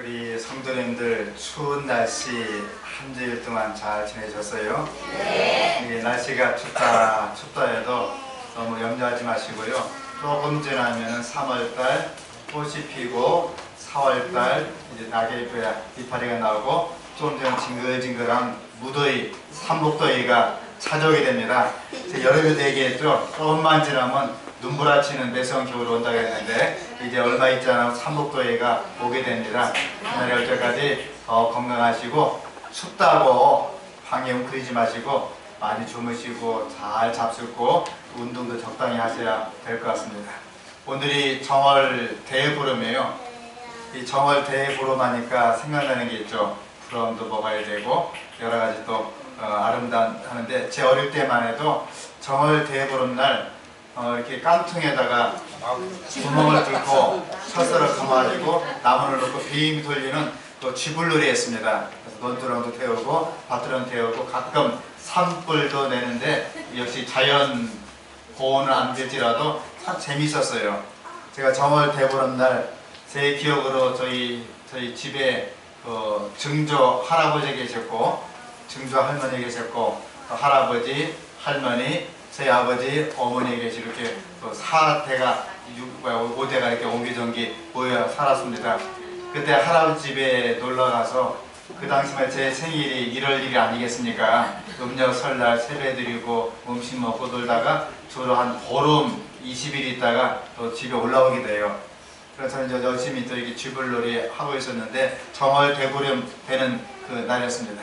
우리 성도님들 추운 날씨 한 주일 동안 잘 지내셨어요? 네. 날씨가 춥다 해도 너무 염려하지 마시고요. 조금 지나면 3월달 꽃이 피고 4월달 이제 낙엽이 이파리가 나오고 좀 전에 징글징글한 무더위, 삼복더위가 찾아오게 됩니다. 여름에도 얘기했죠. 조금만 지나면 눈부라치는 매서운 겨울이 온다고 했는데 이제 얼마 있지 않아 삼복더위가 오게 됩니다. 그날이 올 때까지 건강하시고 춥다고 방에 웅크리지 마시고 많이 주무시고 잘 잡수고 운동도 적당히 하셔야 될 것 같습니다. 오늘이 정월 대보름이에요. 이 정월 대보름 하니까 생각나는 게 있죠. 부럼도 먹어야 되고 여러 가지 또 아름다운 하는데 제 어릴 때만 해도 정월 대보름 날 이렇게 깡통에다가 구멍을 뚫고 철사를 감아가지고 나무를 넣고 빙 돌리는 또 쥐불놀이 했습니다. 그래서 논두렁도 태우고 밭두렁 태우고 가끔 산불도 내는데 역시 자연 보호는 안 될지라도 참 재밌었어요. 제가 정월 대보름 날 제 기억으로 저희 집에 증조 할아버지 계셨고 증조 할머니 계셨고 할아버지 할머니 제 아버지 어머니 계시고 이렇게 또 4대가 5대가 이렇게 옹기종기 모여 살았습니다. 그때 할아버지 집에 놀러가서 그 당시만 제 생일이 1월 1일 아니겠습니까? 음력 설날 세배 드리고 음식 먹고 놀다가 주로 한 보름 20일 있다가 또 집에 올라오게 돼요. 그래서 이제 열심히 또 이렇게 쥐불놀이 하고 있었는데 정월 대보름 되는 그 날이었습니다.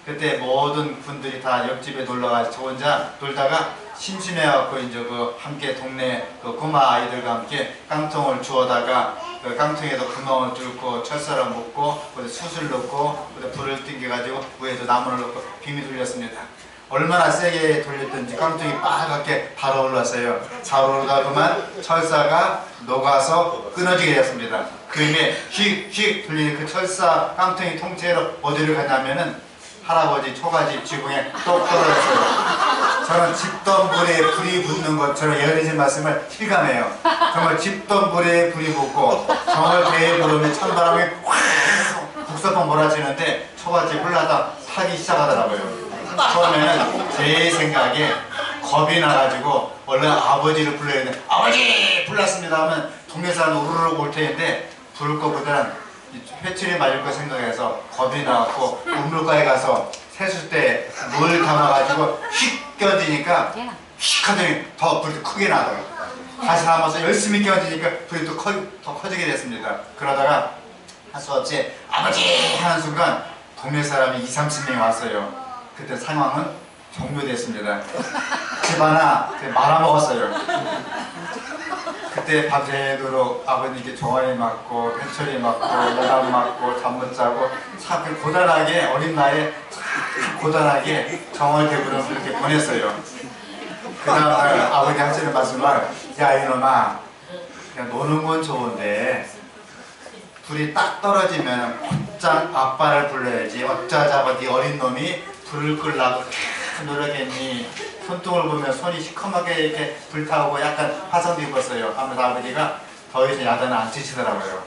그때 모든 분들이 다 옆집에 놀러가서 저 혼자 놀다가 심심해갖고 이제 함께 동네 꼬마 아이들과 함께 깡통을 주워다가 그 깡통에도 구멍을 뚫고 철사를 묶고 숯을 넣고 불을 땡겨가지고 위에도 나무를 넣고 빙이 돌렸습니다. 얼마나 세게 돌렸든지 깡통이 빨갛게 바로 올랐어요. 잘 오르다 보면 철사가 녹아서 끊어지게 됐습니다. 그 힘에 휙휙 돌리는 그 철사 깡통이 통째로 어디를 가냐면은 할아버지 초가집 지붕에 똑 떨어졌어요. 저는 집던 불에 불이 붙는 것처럼 예언해진 말씀을 실감해요. 정말 집던 불에 불이 붙고 정월 대보름에 찬바람이 확 북서풍 몰아치는데 초가집 흘러다 타기 시작하더라고요. 처음에는 제 생각에 겁이 나가지고 원래 아버지를 불러야 되는데 아버지! 불렀습니다 하면 동네 사람 우르르 올 텐데 부를 것보다는 회초리 맞을 거 생각해서 겁이 나갖고 우물가에 가서 세숫대 물 담아가지고 휙 껴지니까 휙 하더니 더 불이 크게 나더라고요. 다시 담아서 열심히 껴지니까 불이 또 더 커지게 됐습니다. 그러다가 할 수 없이 아버지! 하는 순간 동네 사람이 20-30명이 왔어요. 그때 상황은 종료됐습니다. 집 하나 말아먹었어요. 그때 밤새도록 아버님께 종아리 맞고 회초리 맞고 여당 맞고 잠 못 자고 참 고단하게 어린 나이에 고단하게 정월 대보름 그렇게 보냈어요. 그 다음날 아버지 하시는 말씀을 야 이놈아 그냥 노는 건 좋은데 불이 딱 떨어지면 곧장 아빠를 불러야지 어쩌자고 네 어린 놈이 불을 끌라고 노력했니? 손등을 보면 손이 시커멓게 이렇게 불타오고 약간 화상도 입었어요. 하면서 아버지가 더 이상 야단을 안 치시더라고요.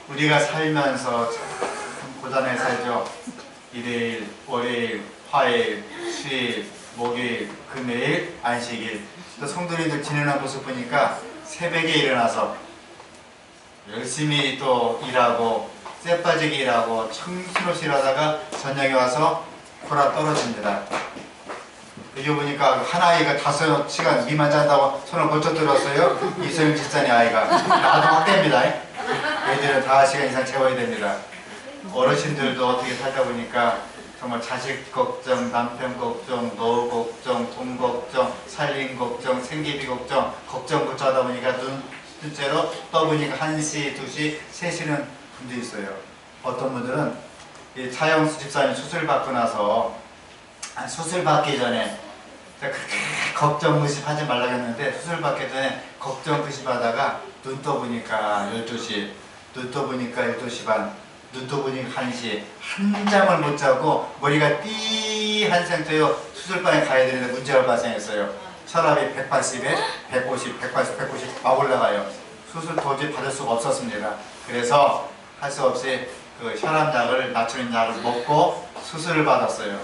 우리가 살면서 참 고단하게 살죠. 일요일, 월요일, 화요일, 수요일, 목요일, 금요일, 안식일. 또 성도님들 지내는 모습 보니까 새벽에 일어나서 열심히 또 일하고 쎄빠지게 일하고 청순없이 일하다가 저녁에 와서 골아 떨어집니다. 여기 보니까 한 아이가 5시간 미만 잔다고 손을 벌쩍 들었어요. 이소영 집사님 아이가. 나도 확대입니다. 애들은 5시간 이상 재워야 됩니다. 어르신들도 어떻게 살다 보니까 정말 자식 걱정, 남편 걱정, 노후 걱정, 돈 걱정, 살림 걱정, 생계비 걱정 하다 보니까 눈째로 떠보니까 1시, 2시, 3시는 분도 있어요. 어떤 분들은 이 차영수 집사님 수술 받고 나서 수술 받기 전에 그렇게 걱정 무심하지 말라고 했는데 수술 받기 전에 걱정 무심하다가 눈 떠보니까 12시, 눈 떠보니까 12시 반, 눈 떠보니까 1시 한 잠을 못 자고 머리가 띠한 상태로 수술방에 가야 되는데 문제가 발생했어요. 혈압이 180에 150, 180, 190 막 올라가요. 수술 도저히 받을 수가 없었습니다. 그래서 할 수 없이 그 혈압약을 낮추는 약을 먹고 수술을 받았어요.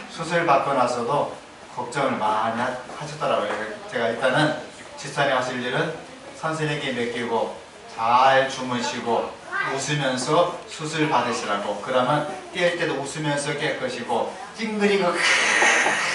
수술 받고 나서도 걱정을 많이 하셨더라고요. 제가 일단은 집사님 하실 일은 선생님께 맡기고 잘 주무시고 웃으면서 수술 받으시라고. 그러면 뛸 때도 웃으면서 깨끗이고 찡그리고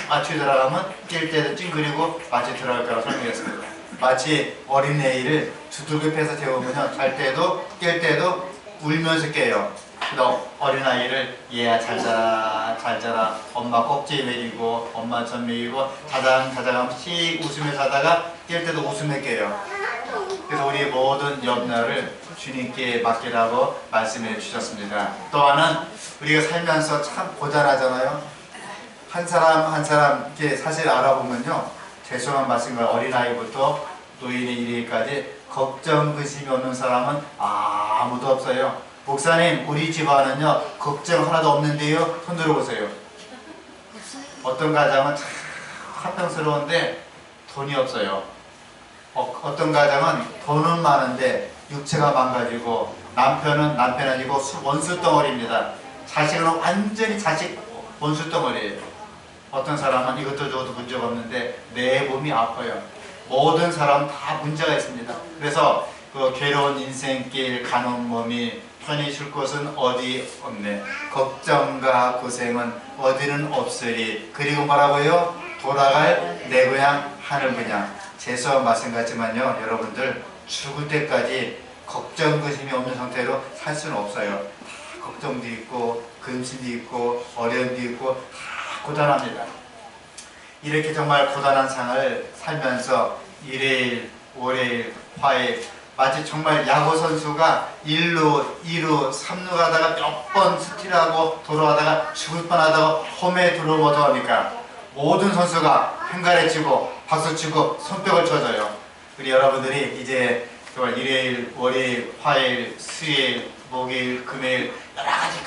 마취 들어가면 뛸 때도 찡그리고 마취 들어갈 거라고 설명했습니다. 마치 어린애를 두들겨 패서 재우면요, 잘 때도 깰 때도 울면서 깨요. 그래서 어린아이를 얘야 잘 자라 잘 자라 엄마 꼭지에 매이고 엄마 전 매이고 자장자장하면 씩 웃으며 자다가 깰 때도 웃으며 깨요. 그래서 우리 모든 염려를 주님께 맡기라고 말씀해 주셨습니다. 또 하나는 우리가 살면서 참 고단하잖아요. 한 사람 한 사람 이렇게 사실 알아보면요, 죄송한 말씀과 어린아이부터 노인의 이르기까지 걱정 근심이 없는 사람은 아무도 없어요. 목사님, 우리 집안은요 걱정 하나도 없는데요, 손 들어보세요. 어떤 가정은 참 화평스러운데 돈이 없어요. 어떤 가정은 돈은 많은데 육체가 망가지고 남편은 남편 아니고 원수덩어리입니다. 자식은 완전히 자식 원수덩어리예요. 어떤 사람은 이것도 저것도 문제가 없는데 내 몸이 아파요. 모든 사람은 다 문제가 있습니다. 그래서 그 괴로운 인생길 가는 몸이 편히 쉴 곳은 어디 없네. 걱정과 고생은 어디는 없으리. 그리고 뭐라고요? 돌아갈 내 고향 하늘 분양. 죄송한 말씀 같지만요, 여러분들 죽을 때까지 걱정 근심이 없는 상태로 살 수는 없어요. 걱정도 있고 근심도 있고 어려움도 있고 다 고단합니다. 이렇게 정말 고단한 상을 살면서 일요일, 월요일, 화요일, 마치 정말 야구 선수가 1루, 2루, 3루 가다가 몇 번 스틸하고 돌아가다가 죽을 뻔하다가 홈에 들어오면 어떡합니까? 모든 선수가 행가래 치고 박수 치고 손뼉을 쳐줘요. 우리 여러분들이 이제 정말 일요일, 월요일, 화요일, 수요일, 목요일, 금요일 여러가지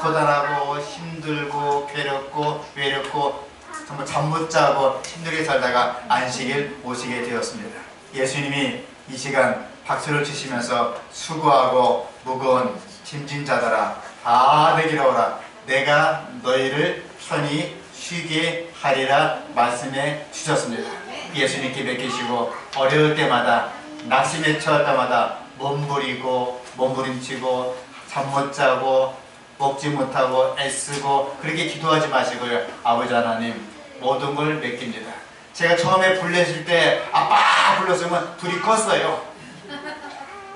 고단하고 힘들고 괴롭고 외롭고 정말 잠 못 자고 힘들게 살다가 안식일 오시게 되었습니다. 예수님이 이 시간 박수를 치시면서 수고하고 무거운 짐진 자들아 다 내게로 오라. 내가 너희를 편히 쉬게 하리라 말씀해 주셨습니다. 예수님께 맡기시고 어려울 때마다 낙심에 처할 때마다 몸부림치고 잠 못 자고 먹지 못하고 애쓰고 그렇게 기도하지 마시고요. 아버지 하나님 모든 걸 맡깁니다. 제가 처음에 불렀을 때 아빠 불렀으면 불이 껐어요.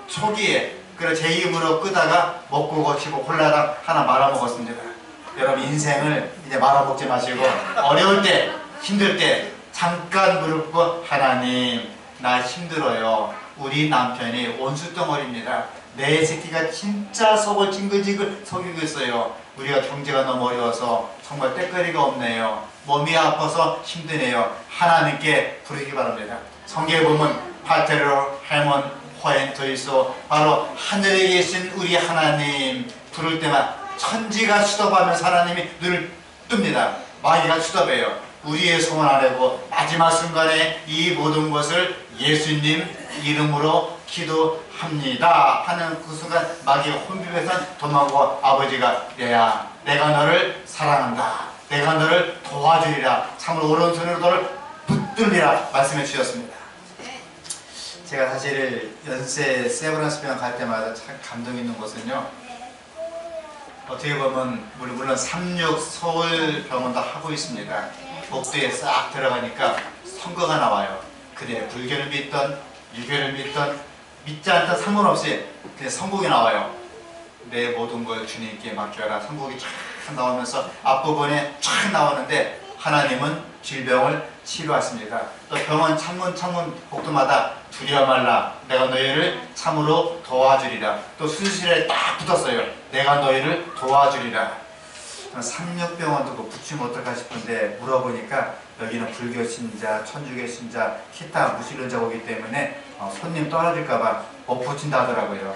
초기에. 그래서 제 입으로 끄다가 먹고 거치고 콜라랑 하나 말아먹었습니다. 여러분 인생을 이제 말아먹지 마시고 어려울 때 힘들 때 잠깐 무릎 꿇고 하나님 나 힘들어요. 우리 남편이 원수덩어리입니다. 내 새끼가 진짜 속을 징글징글 속이고 있어요. 우리가 경제가 너무 어려워서 정말 때거리가 없네요. 몸이 아파서 힘드네요. 하나님께 부르기 바랍니다. 성경에 보면 파테르, 헤몬, 호엔, 더이소 바로 하늘에 계신 우리 하나님 부를 때만 천지가 수답하면서 하나님이 눈을 뜹니다. 마귀가 수답해요. 우리의 소원 아래고 마지막 순간에 이 모든 것을 예수님 이름으로 기도합니다 하는 그 순간 마귀가 혼비해서 도망고 아버지가 얘야 내가 너를 사랑한다. 내가 너를 도와주리라. 참으로 오른손으로 너를 붙들리라 말씀해 주셨습니다. 제가 사실 연세 세브란스 병원 갈 때마다 참 감동 있는 것은요, 어떻게 보면 물론 36 서울병원도 하고 있습니다. 목도에 싹 들어가니까 선거가 나와요. 그대 불교를 믿던 유교를 믿던 믿지 않던 상관없이 그냥 선곡이 나와요. 내 모든 걸 주님께 맡겨라. 선곡이 쫙 나오면서 앞부분에 쫙 나오는데 하나님은 질병을 치료하십니다. 또 병원 창문 복도마다 두려워 말라. 내가 너희를 참으로 도와주리라. 또 수술실에 딱 붙었어요. 내가 너희를 도와주리라. 상력병원도 붙이면 어떨까 싶은데 물어보니까 여기는 불교 신자, 천주교 신자, 기타 무신론자가 오기 때문에 손님 떨어질까봐 못 붙인다 하더라고요.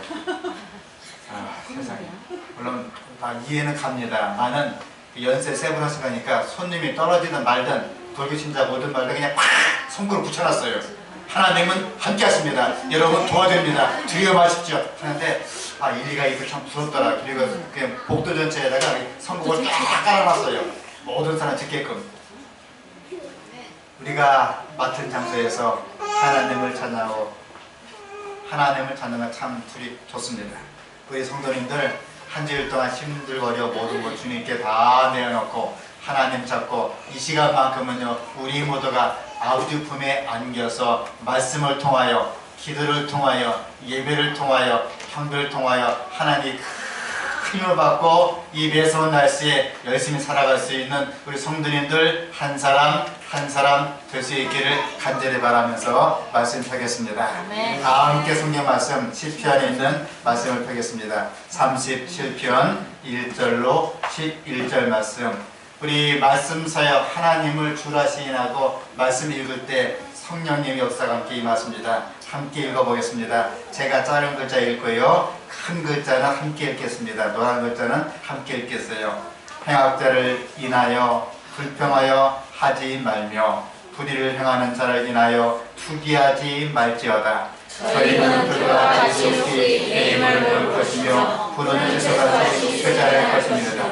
세상에. 물론 다 이해는 갑니다. 나는 연세 세브란스 가니까 손님이 떨어지든 말든 불교 신자 뭐든 말든 그냥 팍 손가락 붙여놨어요. 하나님은 함께 하십니다. 여러분 도와줍니다. 두려워하십시오. 하는데 일리가 이거 참 부럽더라. 그리고 그냥 복도 전체에다가 성국을 딱 깔아놨어요. 모든 사람 듣게끔. 우리가 맡은 장소에서 하나님을 찾는 건 참 둘이 좋습니다. 우리 성도님들 한 주일 동안 힘들거려 모든 것 주님께 다 내어놓고 하나님 찾고 이 시간만큼은요 우리 모두가 아버지 품에 안겨서 말씀을 통하여 기도를 통하여 예배를 통하여 경배를 통하여 하나님 힘을 받고 이 매서운 날씨에 열심히 살아갈 수 있는 우리 성도님들 한 사람 한 사람 될 수 있기를 간절히 바라면서 말씀 펴겠습니다. 다 함께 성경 말씀 시편에 있는 말씀을 펴겠습니다. 37편 1절로 11절 말씀. 우리 말씀 사역 하나님을 주라 시인하고 말씀 읽을 때 성령님의 역사가 함께 임하십니다. 함께 읽어보겠습니다. 제가 작은 글자 읽고요. 큰 글자는 함께 읽겠습니다. 노란 글자는 함께 읽겠어요. 행악자를 인하여 불평하여 하지 말며 불의를 행하는 자를 인하여 투기하지 말지어다. 저희는 불과 다시없이 내 힘을 볼 것이며 불은 지속하지 표자할 것입니다.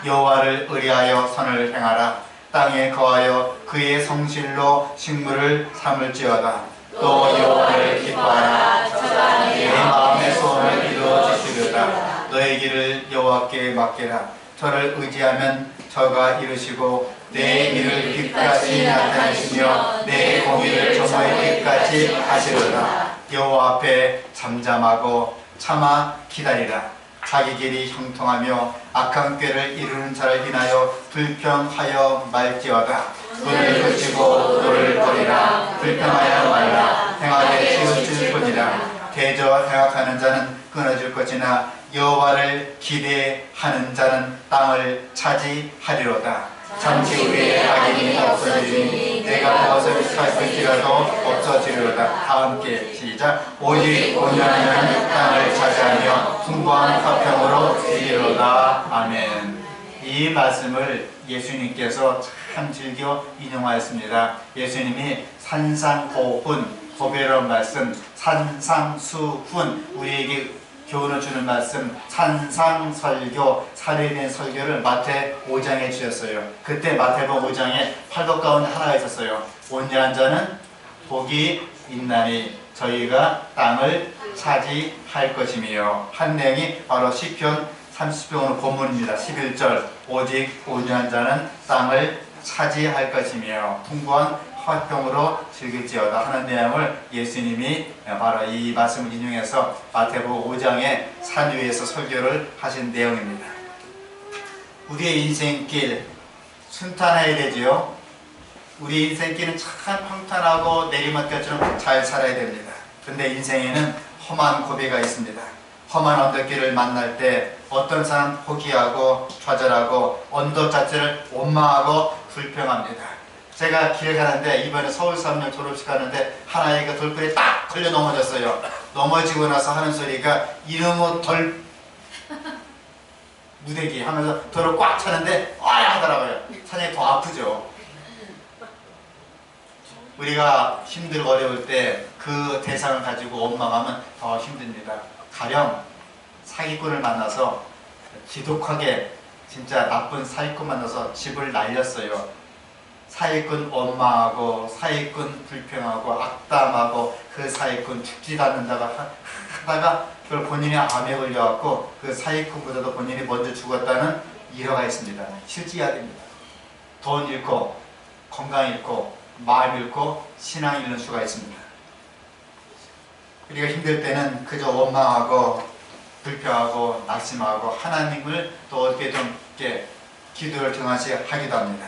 여호와를 의뢰하여 선을 행하라. 땅에 거하여 그의 성실로 식물을 삼을지어다. 또 여호와를 기뻐하라. 저가 내 마음의 소원을 이루어 주시리로다. 너의 길을 여호와께 맡기라. 저를 의지하면 저가 이루시고 내 일을 끝까지 나타내시며 내 공의를 정오의 끝까지 하시리로다. 여호와 앞에 잠잠하고 참아 기다리라. 자기 길이 형통하며 악한 꾀를 이루는 자를 인하여 불평하여 말지어다. 눈을 그치고 너를 버리라. 불평하여 말라. 행하게 치우칠 뿐이라. 대저 행악하는 자는 끊어질 것이나 여호와를 기대하는 자는 땅을 차지하리로다. 잠시 후에 악인이 없어지니 내가 무엇을 살필지라도 없어지리로다. 다 함께 시작. 오직 온전한 땅을 차지하며 풍부한 화평으로 이르리로다. 아멘. 이 말씀을 예수님께서 참 즐겨 인용하였습니다. 예수님이 산상고훈, 고배로운 말씀, 산상수훈, 우리에게 교훈을 주는 말씀, 산상설교, 살해된 설교를 마태 5장에 주셨어요. 그때 마태복음 5장에 팔복 가운데 하나가 있었어요. 온전한 자는 복이 있나니 저희가 땅을 차지할 것이며, 한 내용이 바로 시편 30편 본문입니다. 11절 오직 온전한 자는 땅을 차지할 것이며 풍부한 화평으로 즐길지어다 하는 내용을 예수님이 바로 이 말씀을 인용해서 마태복음 5장의 산 위에서 설교를 하신 내용입니다. 우리의 인생길 순탄해야 되지요. 우리 인생길은 참 평탄하고 내리막길처럼 잘 살아야 됩니다. 그런데 인생에는 험한 고비가 있습니다. 험한 언덕길을 만날 때 어떤 사람 포기하고 좌절하고 언덕 자체를 원망하고 불평합니다. 제가 길 가는데 이번에 서울 3년 졸업식 가는데 한 아이가 돌고래 딱 걸려 넘어졌어요. 넘어지고 나서 하는 소리가 이놈의 덜 무대기 하면서 돌을 꽉 차는데 와야 하더라고요. 사장님 더 아프죠. 우리가 힘들고 어려울 때 그 대상을 가지고 원망하면 더 힘듭니다. 가령 사기꾼을 만나서 지독하게 진짜 나쁜 사기꾼 만나서 집을 날렸어요. 사기꾼 원망하고 사기꾼 불평하고 악담하고 그 사기꾼 죽지도 않는다고 하다가 그걸 본인이 암에 걸려갖고 그 사기꾼보다도 본인이 먼저 죽었다는 일화가 있습니다. 실제 이야기입니다. 돈 잃고 건강 잃고 마음 잃고 신앙 잃는 수가 있습니다. 우리가 힘들 때는 그저 원망하고 불평하고 낙심하고 하나님을 또 어떻게 좀 이렇게 기도를 등하시 하기도 합니다.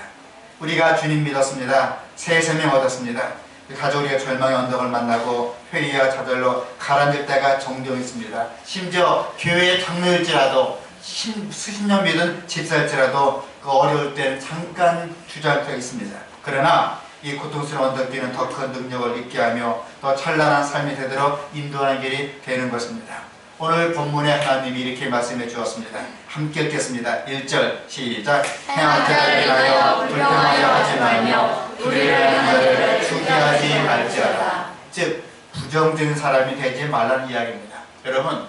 우리가 주님 믿었습니다. 새 생명 얻었습니다. 가족이 절망의 언덕을 만나고 회의와 좌절로 가라앉을 때가 종종 있습니다. 심지어 교회의 장로일지라도 수십 년 믿은 집사일지라도 그 어려울 때는 잠깐 주저할 때가 있습니다. 그러나 이 고통스러운 언덕길은 더 큰 능력을 있게 하며 더 찬란한 삶이 되도록 인도하는 길이 되는 것입니다. 오늘 본문에 하나님이 이렇게 말씀해 주었습니다. 함께 읽겠습니다. 1절 시작. 행한 자를 인하여 불평하여 하지 말며 불의를 하는 자를 추기하지 말지어다. 즉 부정적인 사람이 되지 말라는 이야기입니다. 여러분,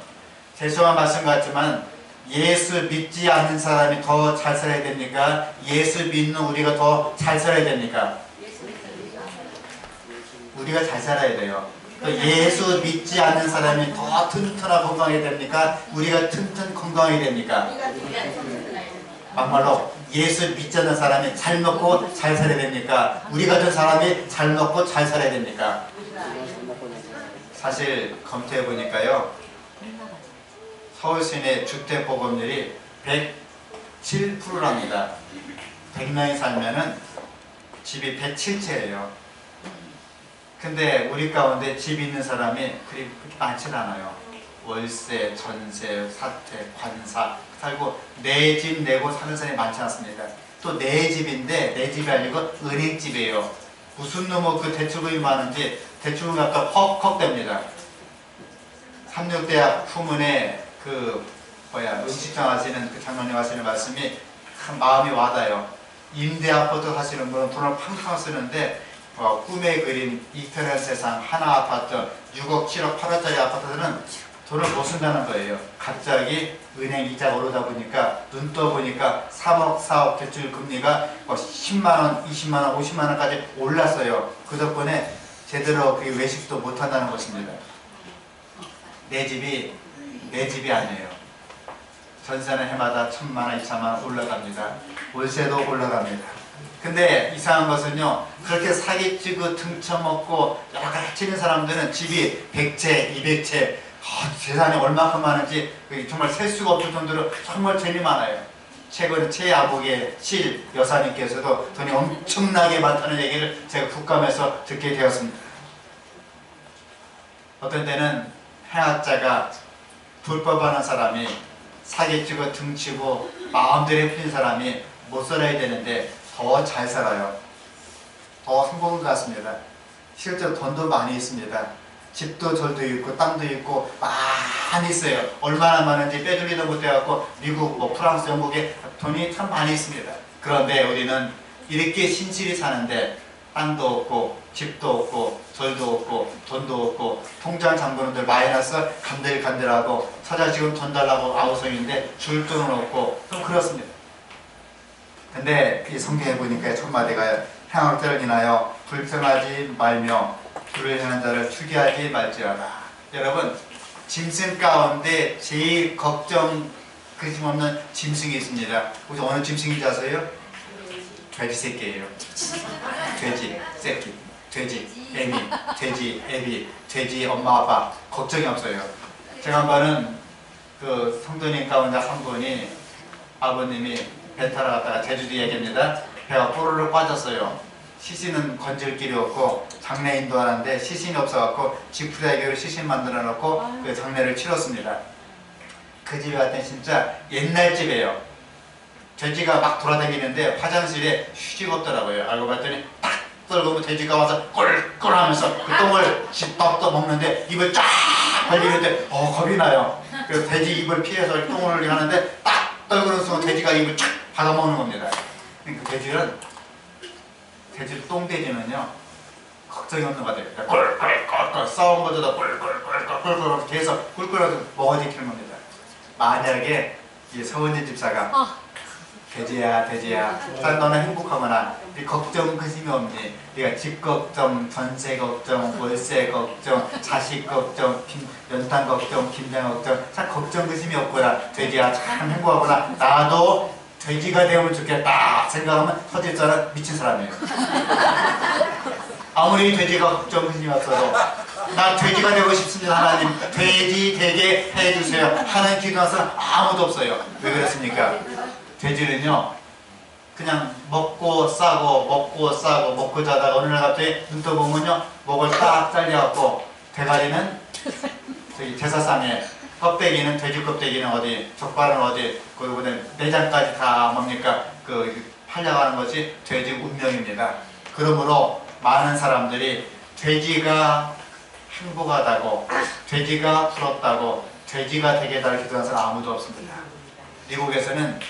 죄송한 말씀 같지만 예수 믿지 않는 사람이 더 잘 살아야 됩니까? 예수 믿는 우리가 더 잘 살아야 됩니까? 우리가 잘 살아야 돼요. 예수 믿지 않는 사람이 더 튼튼하고 건강하게 됩니까? 우리가 튼튼 건강하게 됩니까? 막말로 예수 믿지 않는 사람이 잘 먹고 잘 살아야 됩니까? 우리 같은 사람이 잘 먹고 잘 살아야 됩니까? 사실 검토해 보니까요, 서울 시내 주택보급률이 107%랍니다. 100명이 살면은 집이 107채예요. 근데 우리 가운데 집 있는 사람이 그렇게 많진 않아요. 월세, 전세, 사택, 관사 살고 내 집 내고 사는 사람이 많지 않습니다. 또 내 집인데 내 집이 아니고 은행집이에요. 무슨 놈의 그 대출금이 많은지 대출금 값도 헉헉 됩니다. 삼육대학 후문에 음식점 하시는 그 장로님 하시는 말씀이 참 마음이 와닿아요. 임대 아파트 하시는 분은 돈을 팡팡 쓰는데 꿈에 그린 이편한 세상 하나 아파트 6억, 7억, 8억짜리 아파트는 돈을 못 쓴다는 거예요. 갑자기 은행 이자가 오르다 보니까 눈 떠보니까 3억, 4억 대출 금리가 10만원, 20만원, 50만원까지 올랐어요. 그 덕분에 제대로 그 외식도 못 한다는 것입니다. 내 집이 아니에요. 전세는 해마다 1000만원, 2천만원 올라갑니다. 월세도 올라갑니다. 근데 이상한 것은요, 그렇게 사기치고 등쳐먹고 여러 가지 치는 사람들은 집이 100채, 200채, 재산이 얼마큼 많은지 정말 셀 수가 없을 정도로 정말 재미 많아요. 최근에 최아복의 실 여사님께서도 돈이 엄청나게 많다는 얘기를 제가 국감에서 듣게 되었습니다. 어떤 때는 해학자가 불법하는 사람이 사기치고 등치고 마음대로 풀린 사람이 못 살아야 되는데 더 잘 살아요. 더 성공한 것 같습니다. 실제로 돈도 많이 있습니다. 집도 절도 있고 땅도 있고 많이 있어요. 얼마나 많은지 빼돌리도 못해갖고 미국, 프랑스, 영국에 돈이 참 많이 있습니다. 그런데 우리는 이렇게 신실히 사는데 땅도 없고 집도 없고 절도 없고 돈도 없고 통장 잠그는들 마이너스 간들간들하고 처자식은 돈 달라고 아우성인데 줄 돈은 없고 좀 그렇습니다. 근데 이 성경에 보니까 첫 마디가 향악들을 인하여 불평하지 말며 불을 행하는 자를 추기하지 말지어다. 여러분, 짐승 가운데 제일 걱정 그심없는 짐승이 있습니다. 혹시 어느 짐승인지 아세요? 돼지 새끼예요. 돼지 새끼, 돼지 애미, 돼지 애비, 돼지 엄마 아빠 걱정이 없어요. 제가 한 번은 그 성도님 가운데 한 분이 아버님이 배 타러 갔다가 제주도 얘기입니다. 배가 꼬르륵 빠졌어요. 시신은 건질 길이 없고 장례 인도하는데 시신이 없어갖고 지푸라기로 시신 만들어 놓고 그 장례를 치렀습니다. 그 집에 갔더니 진짜 옛날 집이에요. 돼지가 막 돌아다니는데 화장실에 휴지가 없더라고요. 알고 봤더니 딱 떨구면 돼지가 와서 꿀꿀 하면서 그 똥을 떡떡 먹는데 입을 쫙 벌리는데 겁이 나요. 그래서 돼지 입을 피해서 똥을 하는데 딱 떨구는 순간 돼지가 입을 쫙 받아먹는 겁니다. 그 돼지는 똥돼지는요 걱정이 없는 것 같아요. 꿀꿀꿀꿀 싸운 것보다 꿀꿀꿀꿀꿀 계속 꿀꿀하면서 먹어지키는 겁니다. 만약에 이 서은지 집사가 돼지야 너는 행복하거나 네 걱정 근심이 없니? 네가 집 걱정, 전세 걱정, 월세 걱정, 자식 걱정, 연탄 걱정, 김장 걱정 참 걱정 근심이 없구나. 돼지야 참 행복하구나. 나도 돼지가 되면 좋겠다 생각하면 터질자는 미친 사람이에요. 아무리 돼지가 걱정 근심이 없어도 나 돼지가 되고 싶습니다. 하나님 돼지 되게 해주세요 하는 기도하는 사람 아무도 없어요. 왜 그렇습니까? 돼지는요 그냥 먹고 싸고 자다가 어느 날 갑자기 눈 떠보면요 목을 딱 잘려갖고 대가리는 저기 제사상에 껍데기는 돼지 껍데기는 어디 족발은 어디 그리고 내장까지 다 뭡니까 팔려가는 것이 돼지 운명입니다. 그러므로 많은 사람들이 돼지가 행복하다고 돼지가 부럽다고 돼지가 되게 해달라고 기도하는 사람 아무도 없습니다. 미국에서는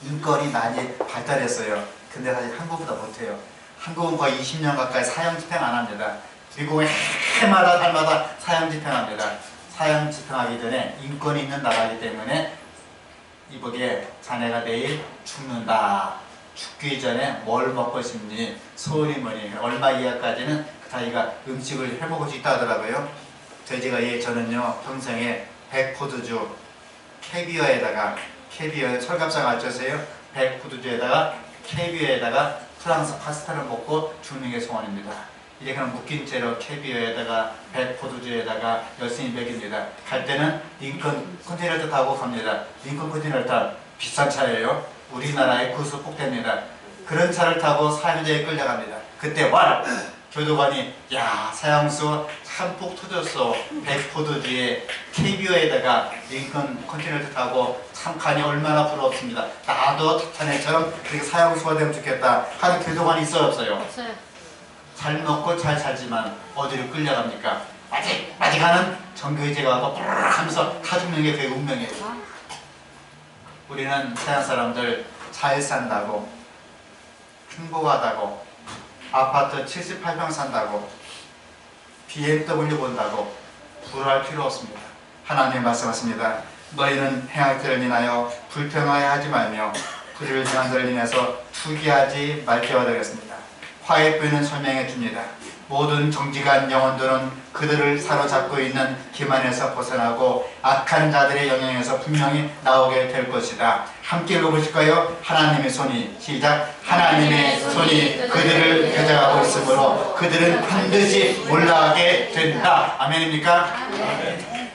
인권이 많이 발달했어요. 근데 사실 한국보다 못해요. 한국은 거의 20년 가까이 사형 집행 안 합니다. 미국은 해마다 달마다 사형 집행합니다. 사형 집행하기 전에 인권이 있는 나라이기 때문에 이보게 자네가 내일 죽는다. 죽기 전에 뭘 먹고 싶니? 소원이 뭐니? 얼마 이하까지는 자기가 음식을 해먹을 수 있다 하더라고요. 저는요 평생에 백포도주 캐비어에다가 철갑상 알죠?세요? 백포도주에다가 캐비어에다가 프랑스 파스타를 먹고 죽는 게 소원입니다. 이제 그냥 묶인 채로 캐비어에다가 백포도주에다가 열심히 먹입니다. 갈 때는 링컨 컨테이너를 타고 갑니다. 링컨 컨테이너를 탄 비싼 차예요. 우리나라의 구수폭대입니다. 그런 차를 타고 사형제에 끌려갑니다. 그때 교도관이 야 사형수 참 폭 터졌어. 백포도주에 캐비어에다가 링컨 컨테이너를 타고 참 간이 얼마나 부럽습니다. 나도 자네처럼 그렇게 사형수가 되면 좋겠다 하는 교도관이 있어요 없어요? 없어요. 잘 먹고 잘 살지만 어디로 끌려갑니까? 아직 하는 정교회제가 와서 뿌르르 하면서 다 죽는 게 그의 운명이에요. 우리는 서양 사람들 잘 산다고 행복하다고 아파트 78평 산다고 BMW 본다고 부러워할 필요 없습니다. 하나님 말씀하십니다. 너희는 행할 때를 인하여 불평하여 하지 말며 불의를 행한 자를 인해서 투기하지 말지어다 되겠습니다. 화해 표현은 설명해 줍니다. 모든 정직한 영혼들은 그들을 사로잡고 있는 기만에서 벗어나고 악한 자들의 영향에서 분명히 나오게 될 것이다. 함께 읽어보실까요? 하나님의 손이 시작. 하나님의 손이 그들을 데려가고 있으므로 그들은 반드시 올라가게 된다. 아멘입니까?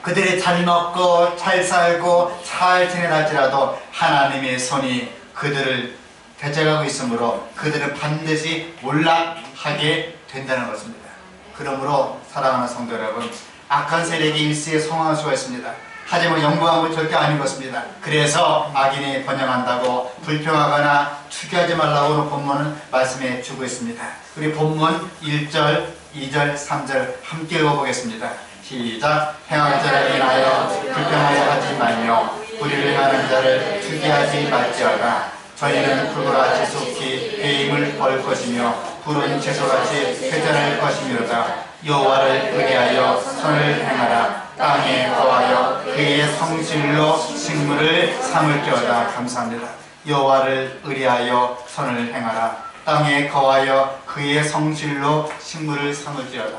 그들이 잘 먹고 잘 살고 잘 지내갈지라도 하나님의 손이 그들을 데려가고 있으므로 그들은 반드시 올라가게 된다는 것입니다. 그러므로 사랑하는 성도 여러분, 악한 세력이 일시에 성황할 수가 있습니다. 하지만 영광한 건 절대 아닌 것입니다. 그래서 악인이 번영한다고 불평하거나 투기하지 말라고 본문은 말씀해 주고 있습니다. 우리 본문 1절, 2절, 3절 함께 읽어보겠습니다. 시작. 행하는 자를 인하여 불평하여 하지 말며 불의를 행하는 자를 투기하지 말지어다. 저희는 불과 지속히 배임을 벌 것이며 불은 채소같이 회전할 것이며다. 여호와를 의뢰하여 선을 행하라. 땅에 거하여 그의 성실로 식물을 삼을지어다. 감사합니다. 여호와를 의뢰하여 선을 행하라. 땅에 거하여 그의 성실로 식물을 삼을지어다.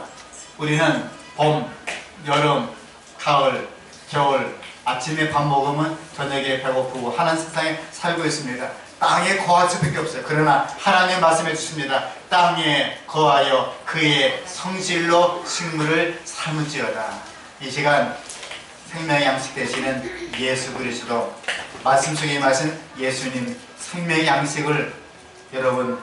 우리는 봄, 여름, 가을, 겨울 아침에 밥 먹으면 저녁에 배고프고 하는 세상에 살고 있습니다. 땅에 거할 수밖에 없어요. 그러나 하나님 말씀해 주십니다. 땅에 거하여 그의 성실로 식물을 삼을지어다. 이 시간 생명의 양식 되시는 예수 그리스도 말씀 속에 말씀 예수님 생명의 양식을 여러분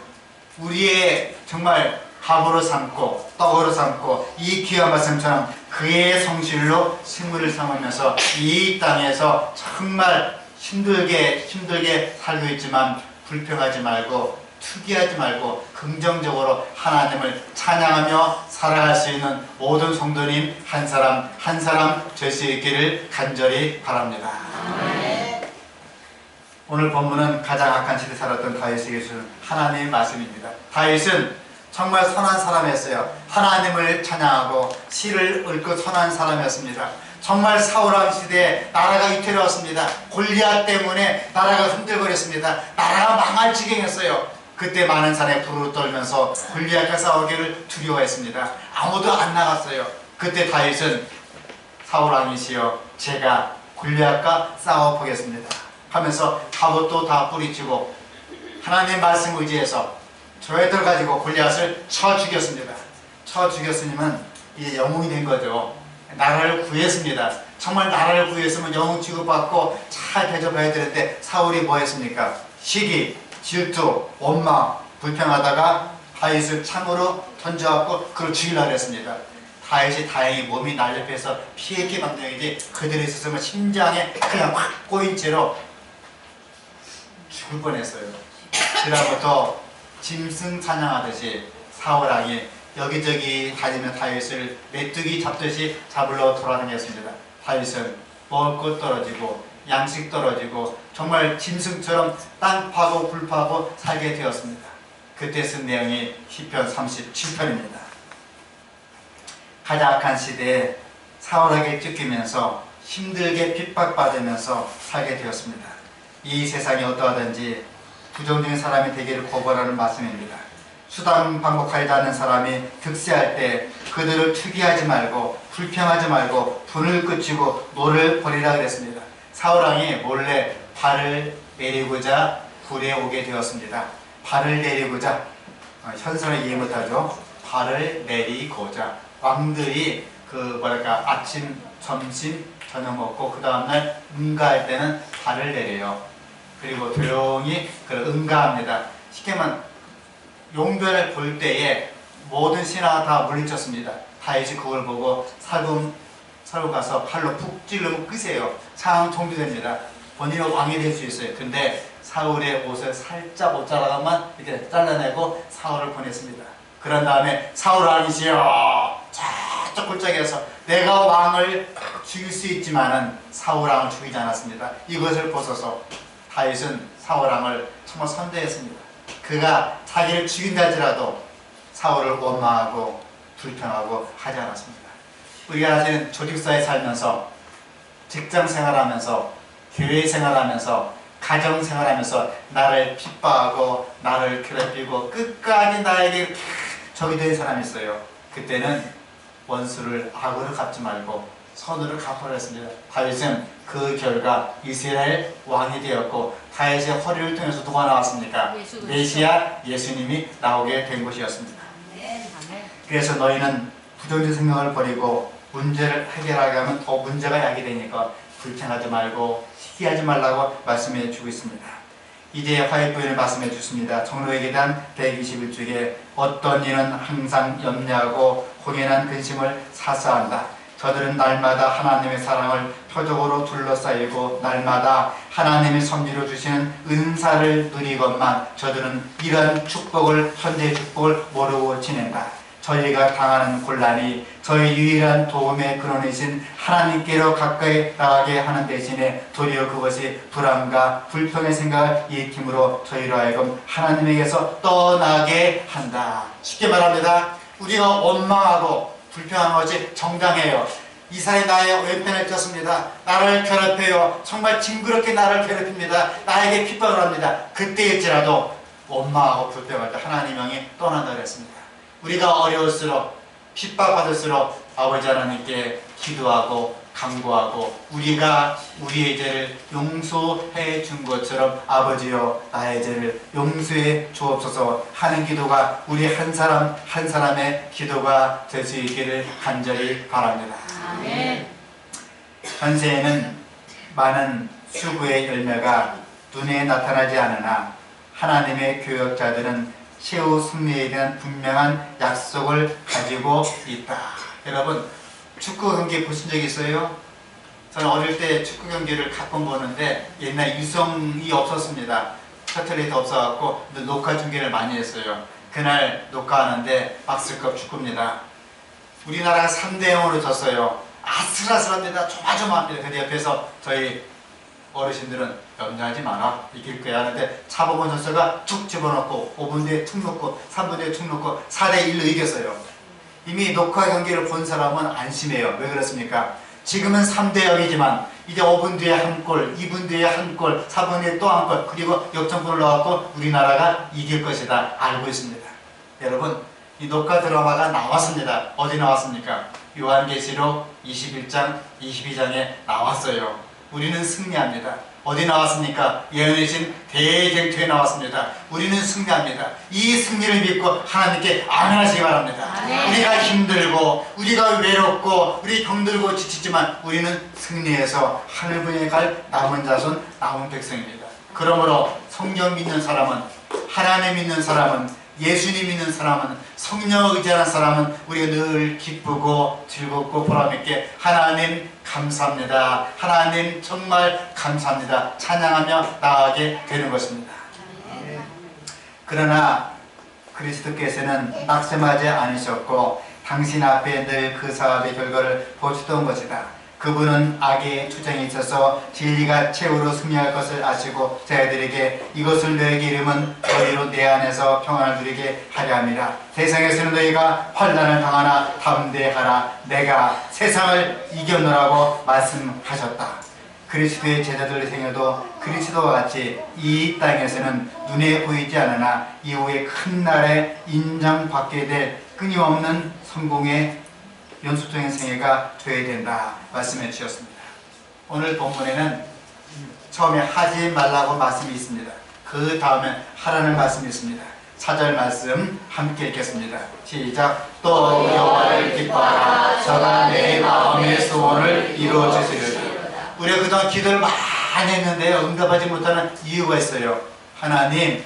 우리의 정말 밥으로 삼고 떡으로 삼고 이 귀한 말씀처럼 그의 성실로 식물을 삼으면서 이 땅에서 정말 힘들게 살고 있지만 불평하지 말고 투기하지 말고 긍정적으로 하나님을 찬양하며 살아갈 수 있는 모든 성도님 한 사람 한 사람 될 수 있기를 간절히 바랍니다. 오늘 본문은 가장 악한 시대에 살았던 다윗에게 주는 하나님의 말씀입니다. 다윗은 정말 선한 사람이었어요. 하나님을 찬양하고 시를 읊고 선한 사람이었습니다. 정말 사울왕 시대에 나라가 위태로웠습니다. 골리앗 때문에 나라가 흔들거렸습니다. 나라가 망할 지경이었어요. 그때 많은 산에 부르르 떨면서 골리앗과 싸우기를 두려워했습니다. 아무도 안 나갔어요. 그때 다윗은 사울왕이시여 제가 골리앗과 싸워보겠습니다 하면서 갑옷도 다 뿌리치고 하나님의 말씀 의지해서 저희들 가지고 골리앗을 쳐 죽였습니다. 쳐 죽였으면 이제 영웅이 된 거죠. 나라를 구했습니다. 정말 나라를 구했으면 영웅 취급받고 잘 대접해야 되는데 사울이 뭐 했습니까? 시기, 질투, 원망, 불평하다가 다윗을 창으로 던져갖고 그걸 죽이려고 했습니다. 다윗이 다행히 몸이 날렵해서 피했기 망정이지 그들이 있었으면 심장에 그냥 확 꼬인 채로 죽을 뻔했어요. 그다음부터 짐승 사냥하듯이 사울왕이 여기저기 다니며 다윗을 메뚜기 잡듯이 잡으러 돌아다녔습니다. 다윗은 먹을 것 떨어지고 양식 떨어지고 정말 짐승처럼 땅 파고 불 파고 살게 되었습니다. 그때 쓴 내용이 시편 37편입니다. 가장 악한 시대에 사울에게 쫓기면서 힘들게 핍박받으면서 살게 되었습니다. 이 세상이 어떠하든지 부정적인 사람이 되기를 고발하는 말씀입니다. 수단 방법하지 않는 사람이 득세할 때 그들을 투기하지 말고 불평하지 말고 분을 끄치고 노를 버리라 그랬습니다. 사울왕이 몰래 발을 내리고자 굴에 오게 되었습니다. 발을 내리고자, 현선을 이해 못하죠. 발을 내리고자. 왕들이 아침, 점심, 저녁 먹고 그 다음날 응가할 때는 발을 내려요. 그리고 조용히 응가합니다. 쉽게 말하면 용변을 볼 때에 모든 신하가 다 물리쳤습니다. 다윗이 그걸 보고 사로 가서 팔로 푹 찔르면 끄세요. 상황 종료됩니다. 본인은 왕이 될 수 있어요. 근데 사울의 옷을 살짝 옷자락만 이렇게 잘라내고 사울을 보냈습니다. 그런 다음에 사울 왕이시여 저쪽 골짜기에서 내가 왕을 죽일 수 있지만은 사울 왕을 죽이지 않았습니다. 이것을 보소서. 다윗은 사울 왕을 정말 선대했습니다. 그가 자기를 죽인다 할지라도 사울을 원망하고 불평하고 하지 않았습니다. 우리가 사실은 조직사에 살면서 직장 생활하면서 교회 생활하면서 가정 생활하면서 나를 핍박하고 나를 괴롭히고 끝까지 나에게 적이 된 사람이 있어요. 그때는 원수를 악으로 갚지 말고 선으로 갚으라 했습니다. 다윗은 그 결과 이스라엘 왕이 되었고 다윗의 허리를 통해서 누가 나왔습니까? 메시아 예수님이 나오게 된 것이었습니다. 그래서 너희는 부정적 생각을 버리고 문제를 해결하게 하면 더 문제가 야기되니까 불평하지 말고 시기하지 말라고 말씀해 주고 있습니다. 이제 화해부인을 말씀해 주십니다. 종로에게 대한 121쪽에 어떤 이는 항상 염려하고 공연한 근심을 사사한다. 저들은 날마다 하나님의 사랑을 표적으로 둘러싸이고 날마다 하나님의 섭리로 주시는 은사를 누리건만 저들은 이러한 축복을 현재의 축복을 모르고 지낸다. 저희가 당하는 곤란이 저희 유일한 도움의 근원이신 하나님께로 가까이 나가게 하는 대신에 도리어 그것이 불안과 불평의 생각을 일으킴으로 저희로 하여금 하나님에게서 떠나게 한다. 쉽게 말합니다. 우리가 원망하고 불평한 것이 정당해요. 이 사람이 나의 왼편을 쳤습니다. 나를 괴롭혀요. 정말 징그럽게 나를 괴롭힙니다. 나에게 핍박을 합니다. 그때일지라도 원망하고 불평할 때 하나님 영이 떠난다 그랬습니다. 우리가 어려울수록 핍박받을수록 아버지 하나님께 기도하고 간구하고 우리가 우리의 죄를 용서해 준 것처럼 아버지여 나의 죄를 용서해 주옵소서 하는 기도가 우리 한 사람 한 사람의 기도가 될 수 있기를 간절히 바랍니다. 아멘. 현세에는 많은 수고의 열매가 눈에 나타나지 않으나 하나님의 교역자들은 최후 승리에 대한 분명한 약속을 가지고 있다. 여러분 축구 경기 보신 적 있어요? 저는 어릴 때 축구 경기를 가끔 보는데 옛날 유성이 없었습니다. 셔틀레이트 없어갖고 녹화 중계를 많이 했어요. 그날 녹화하는데 박스컵 축구입니다. 우리나라가 3대0으로 졌어요. 아슬아슬합니다. 조마조마합니다. 근데 옆에서 저희 어르신들은 염려하지 마라 이길 거야 하는데 차범근 선수가 툭 집어넣고 5분 뒤에 툭 넣고 3분 뒤에 툭 넣고 4대1로 이겼어요. 이미 녹화 경기를 본 사람은 안심해요. 왜 그렇습니까? 지금은 3대0이지만 이제 5분 뒤에 한 골, 2분 뒤에 한 골, 4분 뒤에 또 한 골, 그리고 역전골을 넣었고 우리나라가 이길 것이다 알고 있습니다. 여러분 이 녹화 드라마가 나왔습니다. 어디 나왔습니까? 요한계시록 21장 22장에 나왔어요. 우리는 승리합니다. 어디 나왔습니까? 예언이신 대쟁투에 나왔습니다. 우리는 승리합니다. 이 승리를 믿고 하나님께 아멘하시기 바랍니다. 아멘. 우리가 힘들고 우리가 외롭고 우리 병들고 지치지만 우리는 승리해서 하늘분에 갈 남은 자손 남은 백성입니다. 그러므로 성경 믿는 사람은 하나님 믿는 사람은 예수님 믿는 사람은 성령 의지하는 사람은 우리가 늘 기쁘고 즐겁고 보람있게 하나님 감사합니다. 하나님 정말 감사합니다. 찬양하며 나아가게 되는 것입니다. 그러나 그리스도께서는 낙심하지 않으셨고 당신 앞에 늘 그 사업의 결과를 보시던 것이다. 그분은 악의 투쟁에 있어서 진리가 최후로 승리할 것을 아시고 저희들에게 이것을 너에게 이름은 너희로 내 안에서 평안을 누리게 하려 함이라. 세상에서는 너희가 환난을 당하나 담대하라. 내가 세상을 이겨노라고 말씀하셨다. 그리스도의 제자들의 생애도 그리스도와 같이 이 땅에서는 눈에 보이지 않으나 이후에 큰 날에 인정받게 될 끊임없는 성공의 연속적인 생애가 되어야 된다 말씀해 주셨습니다. 오늘 본문에는 처음에 하지 말라고 말씀이 있습니다. 그 다음에 하라는 말씀이 있습니다. 4절 말씀 함께 읽겠습니다. 시작. 또 여호와를 기뻐하라. 저가 내 마음의 소원을 이루어 주시리로다. 우리가 그동안 기도를 많이 했는데 응답하지 못하는 이유가 있어요. 하나님,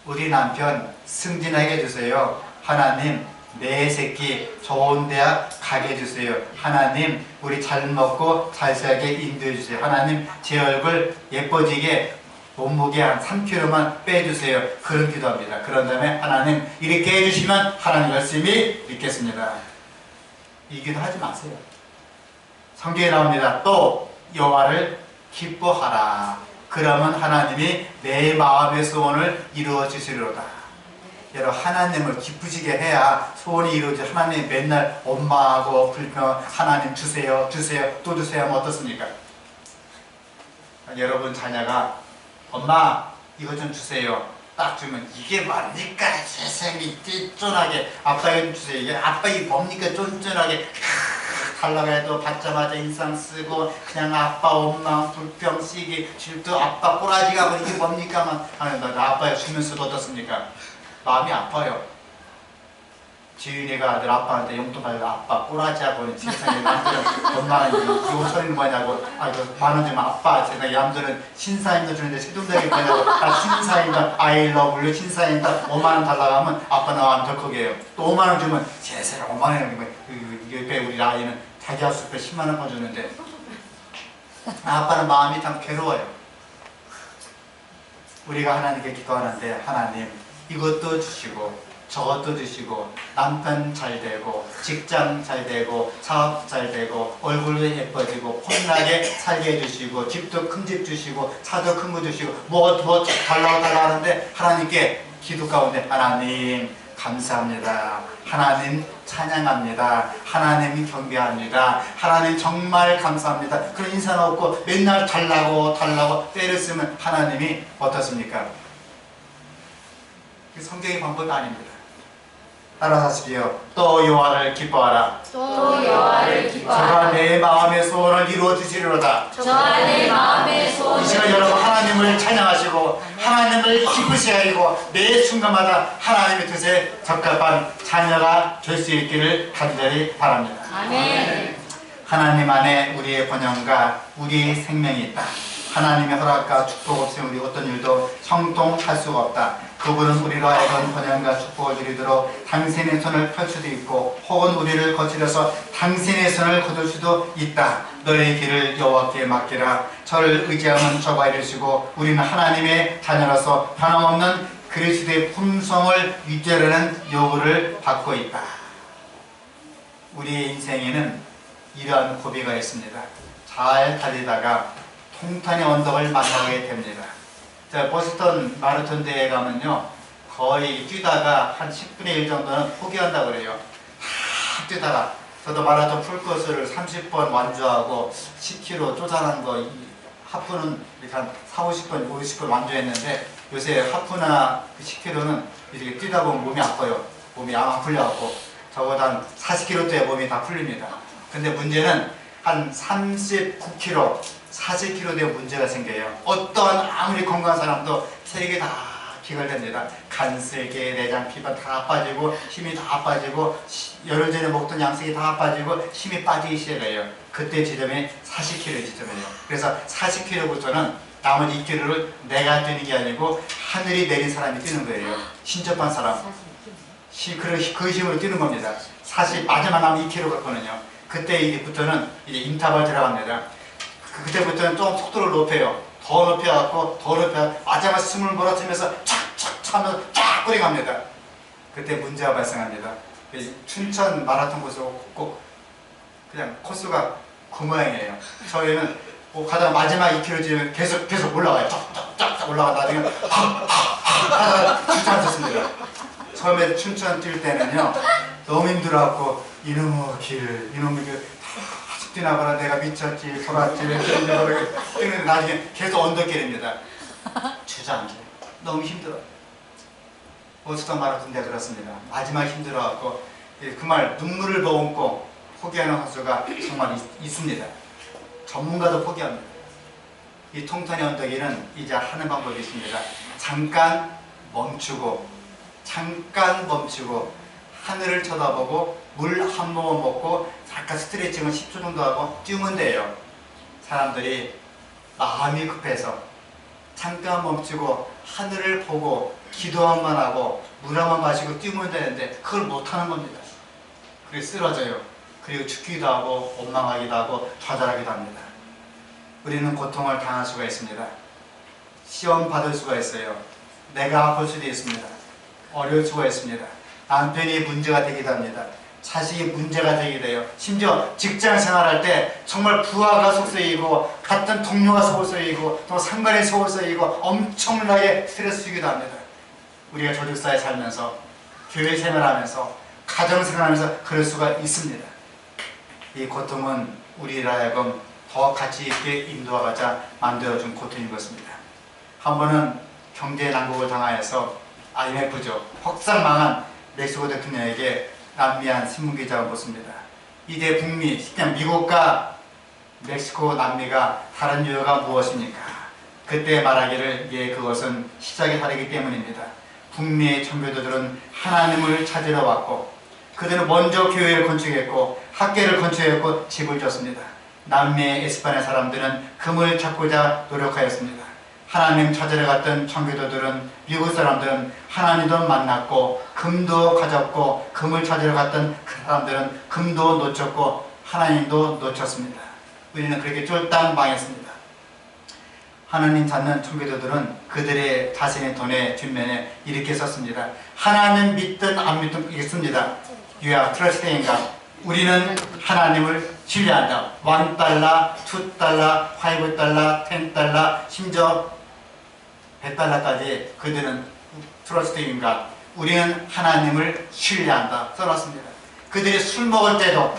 우리 남편 승진하게 해주세요. 하나님, 내 새끼 좋은 대학 가게 해주세요. 하나님, 우리 잘 먹고 잘 살게 인도해 주세요. 하나님, 제 얼굴 예뻐지게 몸무게 한 3kg만 빼주세요. 그런 기도합니다. 그런 다음에 하나님 이렇게 해주시면 하나님 열심히 믿겠습니다. 이 기도 하지 마세요. 성경에 나옵니다. 또 여호와를 기뻐하라. 그러면 하나님이 내 마음의 소원을 이루어 주시리로다. 여러분, 하나님을 기쁘시게 해야 소원이 이루어지. 하나님 맨날 엄마하고 불평, 하나님 주세요 주세요 또 주세요 하면 어떻습니까? 여러분 자녀가 엄마 이거 좀 주세요 딱 주면 이게 뭡니까? 세상이 쫀쫀하게 아빠 이거 좀 주세요. 이게 아빠 이게 뭡니까? 쫀쫀하게 달라고 해도 받자마자 인상 쓰고 그냥 아빠 엄마 불평 쓰기 질투 아빠 꼬라지가 뭐 이게 뭡니까? 하는 나 아빠가 주면서도 어떻습니까? 마음이 아파요. 지은이가 아들 아빠한테 용돈 받고 아빠 꼬라지하고 세상에 남들은 엄마는 이거 소리는 뭐냐고 이거 만원 주면 아빠 세상에 남들은 신사임도 주는데 세동작이 뭐냐고 신사임도 I love you 신사임도 5만원 달라고 하면 아빠는 마음 덜컥해요. 또 5만원 주면 세상에 5만원이면 옆에 우리 아이는 자기 학습에 10만원 주는데 아빠는 마음이 참 괴로워요. 우리가 하나님께 기도하는데 하나님 이것도 주시고 저것도 주시고 남편 잘 되고 직장 잘 되고 사업 잘 되고 얼굴도 예뻐지고 폼나게 살게 해주시고 집도 큰 집 주시고 차도 큰 거 주시고 뭐 달라고 하는데 하나님께 기도 가운데 하나님 감사합니다. 하나님 찬양합니다. 하나님 경배합니다. 하나님 정말 감사합니다. 그런 인사는 없고 맨날 달라고 때를 쓰면 하나님이 어떻습니까? 성경의 방법이 아닙니다. 따라서 하십시오. 또 여호와를 기뻐하라. 또 여호와를 기뻐하라. 저가 내 마음의 소원을 이루어 주시리로다. 저가 내 마음의 소원을 이 시간 여러분 하나님을 찬양하시고 하나님을 기쁘시게 하고 매 순간마다 하나님의 뜻에 적합한 자녀가 될 수 있기를 간절히 바랍니다. 아멘. 하나님 안에 우리의 번영과 우리의 생명이 있다. 하나님의 허락과 축복 없으면 우리 어떤 일도 형통할 수가 없다. 그분은 우리로 하여금 번영과 축복을 누리도록 당신의 손을 펼 수도 있고 혹은 우리를 거칠어서 당신의 손을 거둘 수도 있다. 너의 길을 여호와께 맡기라. 저를 의지하면 저가 이루시고 우리는 하나님의 자녀로서 변함없는 그리스도의 품성을 유지하려는 요구를 받고 있다. 우리의 인생에는 이러한 고비가 있습니다. 잘 달리다가 통탄의 언덕을 만나게 됩니다. 자, 보스턴 마라톤 대회에 가면요 거의 뛰다가 한 10분의 1 정도는 포기한다고 그래요. 다 뛰다가 저도 마라톤 풀코스를 30번 완주하고 10km 쪼잔한 거 하프는 이렇게 한 40, 50번 완주했는데 요새 하프나 10km는 이렇게 뛰다 보면 몸이 아파요. 몸이 안 풀려갖고 적어도 한 40km대에 몸이 다 풀립니다. 근데 문제는 한 39km 40kg 되면 문제가 생겨요. 어떤 아무리 건강한 사람도 세계 다 기갈됩니다. 간세계, 내장, 피가 다 빠지고 힘이 다 빠지고 열흘 전에 먹던 양식이 다 빠지고 힘이 빠지기 시작해요. 그때 지점이 40kg 지점이에요. 그래서 40kg부터는 나머지 2kg를 내가 뛰는 게 아니고 하늘이 내린 사람이 뛰는 거예요. 신접한 사람. 그 힘으로 뛰는 겁니다. 마지막 남은 2kg 갔거든요. 그때부터는 이제 인터벌 들어갑니다. 그때부터는 좀 속도를 높여요. 더 높여갖고 더 높여 마지막 숨을 몰아치면서 착착 차면서 쫙 꼬리 갑니다. 그때 문제가 발생합니다. 춘천 마라톤 코스 꼭 그냥 코스가 그 모양이에요. 저희는 가다가 마지막 2km 계속 올라가요. 쫙쫙쫙 올라가 나중에 하다가 주저앉았습니다. 처음에 춘천 뛸 때는요 너무 힘들어갖고 이놈의 길 뛰나보라 내가 미쳤지 돌았지 뛰는데 나중에 계속 언덕길입니다. 주저앉아요. 너무 힘들어. 보스턴 마라톤 때 그렇습니다. 마지막 힘들어갖고 그 말 눈물을 머금고 포기하는 선수가 정말 있습니다. 전문가도 포기합니다. 이 통탄의 언덕에는 이제 하는 방법이 있습니다. 잠깐 멈추고 하늘을 쳐다보고 물 한 모금 먹고 잠깐 스트레칭을 10초 정도 하고 뛰면 돼요. 사람들이 마음이 급해서 잠깐 멈추고 하늘을 보고 기도 한번 하고 물 한번 마시고 뛰면 되는데 그걸 못하는 겁니다. 그래서 쓰러져요. 그리고 죽기도 하고 원망하기도 하고 좌절하기도 합니다. 우리는 고통을 당할 수가 있습니다. 시험 받을 수가 있어요. 내가 아플 수도 있습니다. 어려울 수가 있습니다. 남편이 문제가 되기도 합니다. 자식이 문제가 되기도 해요. 심지어 직장 생활할 때 정말 부하가 속쓰이고 같은 동료가 속쓰이고 또 상관이 속쓰이고 엄청나게 스트레스 주기도 합니다. 우리가 조직사에 살면서 교회 생활하면서 가정 생활하면서 그럴 수가 있습니다. 이 고통은 우리를 하여금 더 가치 있게 인도하고자 만들어준 고통인 것입니다. 한 번은 경제 난국을 당하여서 IMF죠. 확상 망한 멕시코 대통령에게 남미한 신문기자가 묻습니다. 이제 북미, 그냥 미국과 멕시코, 남미가 다른 이유가 무엇입니까? 그때 말하기를 그것은 시작이 다르기 때문입니다. 북미의 청교도들은 하나님을 찾으러 왔고 그들은 먼저 교회를 건축했고 학교를 건축했고 집을 졌습니다. 남미의 에스파냐 사람들은 금을 찾고자 노력하였습니다. 하나님 찾으러 갔던 청교도들은 미국 사람들은 하나님도 만났고 금도 가졌고 금을 찾으러 갔던 그 사람들은 금도 놓쳤고 하나님도 놓쳤습니다. 우리는 그렇게 쫄딱 망했습니다. 하나님 찾는 청교도들은 그들의 자신의 돈의 뒷면에 이렇게 썼습니다. 하나님 믿든 안 믿든 읽습니다. 유야 트러스트인가 우리는 하나님을 신뢰한다. $1, $2, $5, $10 심지어 $100까지 그들은 트러스트인가 우리는 하나님을 신뢰한다 써놨습니다. 그들이 술 먹을 때도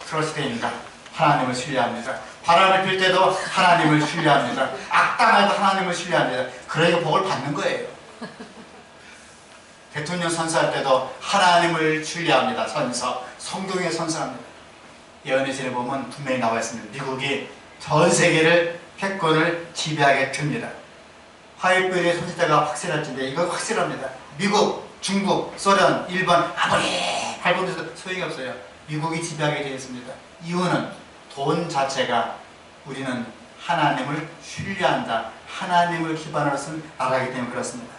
트러스트인가 하나님을 신뢰합니다. 바람을 필 때도 하나님을 신뢰합니다. 악당할 때도 하나님을 신뢰합니다. 그러니까 복을 받는 거예요. 대통령 선서할 때도 하나님을 신뢰합니다. 성경에 선서합니다. 예언의 보면 분명히 나와 있습니다. 미국이 전 세계를 패권을 지배하게 됩니다. 화요일에 손실자가 확실할진데 이거 확실합니다. 미국, 중국, 소련, 일본 아무리 발본돼도 소용이 없어요. 미국이 지배하게 되어 있습니다. 이유는 돈 자체가 우리는 하나님을 신뢰한다. 하나님을 기반으로 쓴 나라이기 때문에 그렇습니다.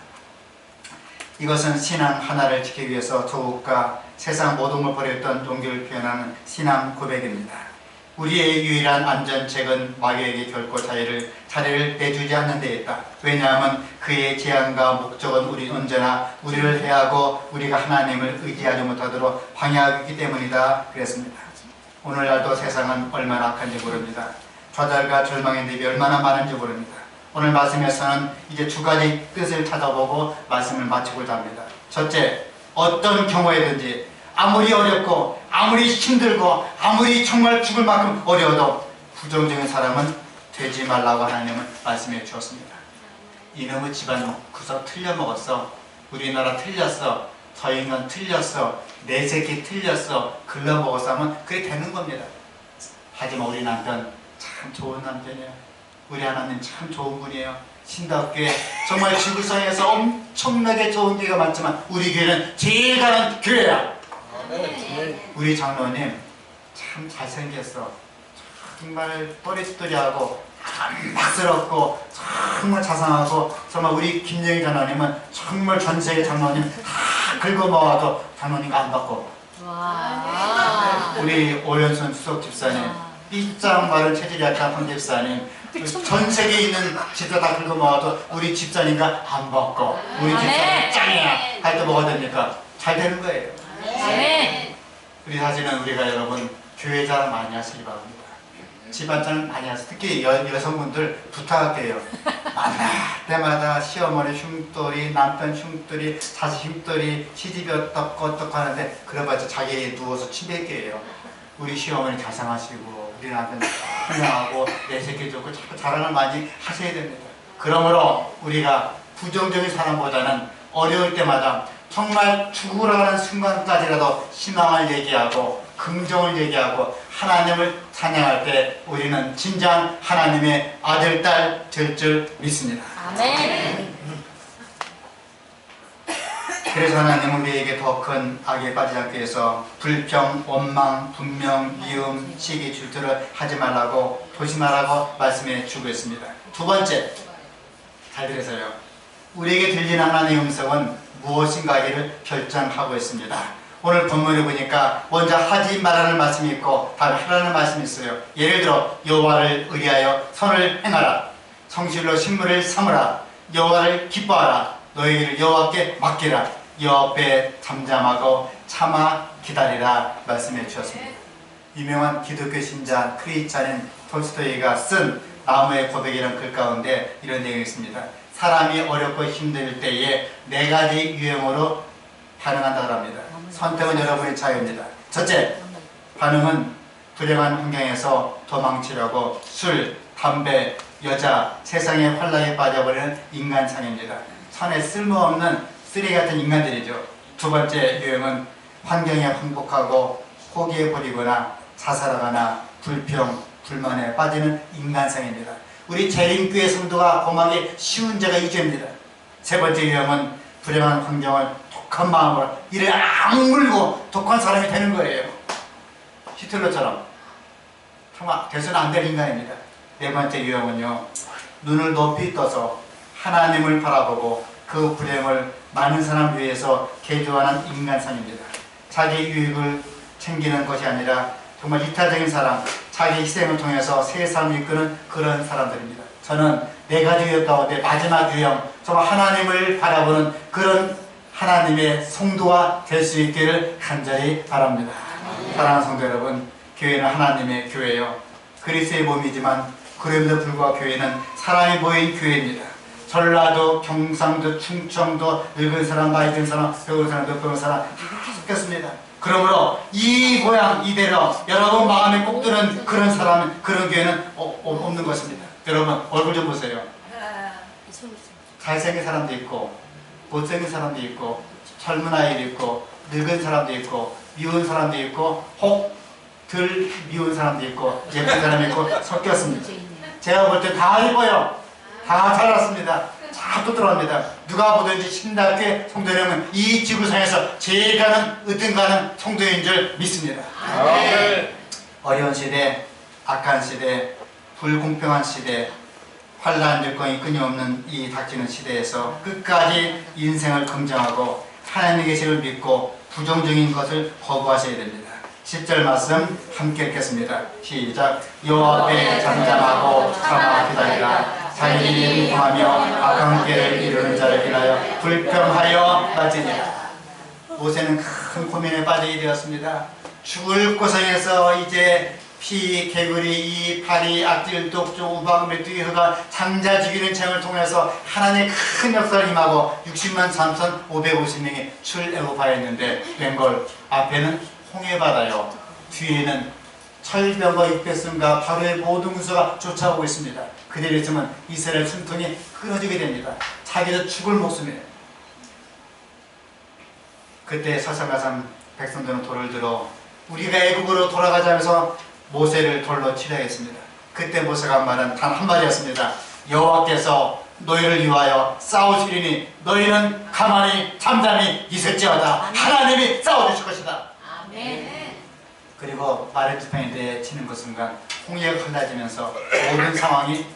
이것은 신앙 하나를 지키기 위해서 조국과 세상 모든 걸 버렸던 종교를 표현하는 신앙 고백입니다. 우리의 유일한 안전책은 마귀에게 결코 자리를 내주지 않는 데 있다. 왜냐하면 그의 제안과 목적은 우리 언제나 우리를 해하고 우리가 하나님을 의지하지 못하도록 방해하고 있기 때문이다. 그랬습니다. 오늘날도 세상은 얼마나 악한지 모릅니다. 좌절과 절망의 늪이 얼마나 많은지 모릅니다. 오늘 말씀에서는 이제 두 가지 뜻을 찾아보고 말씀을 마치고자 합니다. 첫째, 어떤 경우에든지 아무리 어렵고 아무리 힘들고 아무리 정말 죽을 만큼 어려워도 부정적인 사람은 되지 말라고 하나님은 말씀해 주었습니다. 이놈의 집안 구석 틀려먹었어. 우리나라 틀렸어. 저 인간 틀렸어. 내 새끼 틀렸어. 글러먹었어 하면 그게 되는 겁니다. 하지만 우리 남편 참 좋은 남편이에요. 우리 하나님 참 좋은 분이에요. 신답게 정말 지구상에서 엄청나게 좋은 교회가 많지만 우리 교회는 제일 가는 교회야. 우리 장로님 참 잘생겼어. 정말 또리또리하고 감박스럽고 정말 자상하고 정말 우리 김영희 장로님은 정말 전세계 장로님 다 긁어모아도 장로님 안 받고 우리 오연순 수석 집사님 삐짝 마른 체질이 약한 황 집사님 전세계에 있는 집사 다 긁어모아도 우리 집사님과 안 받고 우리 집사님 짱이야 할 때 뭐가 됩니까? 잘 되는 거예요. 우리 사실은 우리가 여러분 교회 자랑 많이 하시기 바랍니다. 집안전을 많이 하세요. 특히 여성분들 부탁할게요. 만날 때마다 시어머니 흉돌이, 남편 흉돌이, 자식 흉돌이, 시집이 어떻고 하는데 그래봤자 자기에 누워서 치맥이에요. 우리 시어머니 자상하시고 우리 남편 훌륭하고 내 새끼 좋고 자꾸 자랑을 많이 하셔야 됩니다. 그러므로 우리가 부정적인 사람보다는 어려울 때마다 정말 죽으라는 순간까지라도 희망을 얘기하고 긍정을 얘기하고 하나님을 찬양할 때 우리는 진정 하나님의 아들, 딸 될 줄 믿습니다. 아멘. 그래서 하나님은 우리에게 더 큰 악에 빠지지 않기 위해서 불평, 원망, 분명, 미움, 시기, 질투를 하지 말라고 조심하라고 말씀해 주고 있습니다. 두 번째, 잘 들으세요. 우리에게 들리는 하나님의 음성은 무엇인가를 결정하고 있습니다. 오늘 본문을 보니까 먼저 하지 말라는 말씀이 있고 다음에 하라는 말씀이 있어요. 예를 들어 여호와를 의리하여 선을 행하라. 성실로 신물을 삼으라. 여호와를 기뻐하라. 너희 일을 여호와께 맡기라. 여호와 앞에 잠잠하고 참아 기다리라 말씀해 주셨습니다. 유명한 기독교 신자 크리스찬인 톨스토이가 쓴 나무의 고백이라는 글 가운데 이런 내용이 있습니다. 사람이 어렵고 힘들 때에 4가지 유형으로 반응한다고 합니다. 선택은 여러분의 자유입니다. 첫째, 반응은 불행한 환경에서 도망치려고 술, 담배, 여자, 세상의 환락에 빠져버리는 인간상입니다. 천에 쓸모없는 쓰레기 같은 인간들이죠. 두 번째 유형은 환경에 항복하고 포기해버리거나 자살하거나 불평, 불만에 빠지는 인간상입니다. 우리 재림교회 성도가 범하기 쉬운 죄가 이 죄입니다. 세 번째 유형은 불행한 환경을 독한 마음으로 이를 악물고 독한 사람이 되는 거예요. 히틀러처럼 정말 돼서는 안 될 인간입니다. 네 번째 유형은요, 눈을 높이 떠서 하나님을 바라보고 그 불행을 많은 사람 위해서 개조하는 인간상입니다. 자기 유익을 챙기는 것이 아니라 정말 이타적인 사람, 자기 희생을 통해서 세상을 이끄는 그런 사람들입니다. 저는 4가지 유형 가운데 마지막 유형, 정말 하나님을 바라보는 그런 하나님의 성도가 될 수 있기를 간절히 바랍니다. 사랑하는 성도 여러분, 교회는 하나님의 교회요. 그리스도의 몸이지만 그럼에도 불구하고 교회는 사람이 모인 교회입니다. 전라도, 경상도, 충청도, 늙은 사람, 나이 든 사람, 배운 사람, 배운 사람 다 섞였습니다. 그러므로 이 모양 이대로 여러분 마음에 꼭 드는 그런 사람, 그런 교회는 없는 것입니다. 여러분 얼굴 좀 보세요. 잘생긴 사람도 있고 못생긴 사람도 있고 젊은 아이도 있고 늙은 사람도 있고 미운 사람도 있고 혹 덜 미운 사람도 있고 예쁜 사람도 있고 섞였습니다. 제가 볼 때 다 이뻐요. 다 잘났습니다. 다 부드러웁니다. 누가 보든지 신답게 성도님은 이 지구상에서 제일 가는 으뜸가는 성도인 줄 믿습니다. 어려운 시대, 악한 시대, 불공평한 시대, 환난 일공이 끊임없는 이 닥치는 시대에서 끝까지 인생을 긍정하고 하나님의 계시를 믿고 부정적인 것을 거부하셔야 됩니다. 10절 말씀 함께 읽겠습니다. 시작. 여호와 앞에 잠잠하고 참아 기다리라. 자기 일을 구하며 악한 길을 이루는 자를 인하여 불평하여 빠지니라. 모세는 큰 고민에 빠지게 되었습니다. 죽을 고생에서 이제 피, 개구리, 이, 파리, 악질, 독종, 우박, 메뚜기, 흑아, 장자 죽이는 책을 통해서 하나님의 큰 역사를 임하고 60만 3,550명이 출애굽하였는데 웬걸 앞에는 홍해바다요, 뒤에는 철벽과 입배승과 바로의 모든 군수가 쫓아오고 있습니다. 그대로 있으면 이스라엘 숨통이 끊어지게 됩니다. 자기도 죽을 목숨이에요. 그때 사상가상 백성들은 돌을 들어 우리가 애국으로 돌아가자면서 모세를 돌로 치려했습니다. 그때 모세가 한 말은 단 한마디였습니다. 여호와께서 너희를 위하여 싸우시리니 너희는 가만히 잠잠히 있을지어다. 하나님이 싸워주실 것이다. 아멘. 그리고 마른 지팡이 때에 치는 그 순간 홍해가 갈라지면서 모든 상황이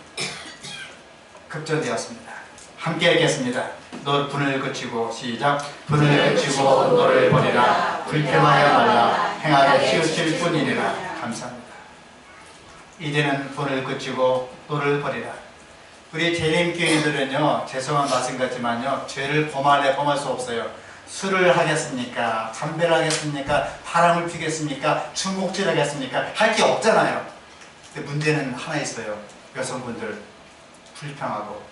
급전되었습니다. 함께 읽겠습니다. 너 분을 그치고 시작. 분을 그치고 너를 버리라. 불평하여 말라. 행하게 치우칠 뿐이니라. 감사합니다. 이제는 분을 그치고 너를 버리라. 우리 재림교인들은요, 죄송한 말씀 같지만요, 죄를 범할 수 없어요. 술을 하겠습니까? 담배를 하겠습니까? 바람을 피겠습니까? 주먹질 하겠습니까? 할 게 없잖아요. 근데 문제는 하나 있어요. 여성분들 불평하고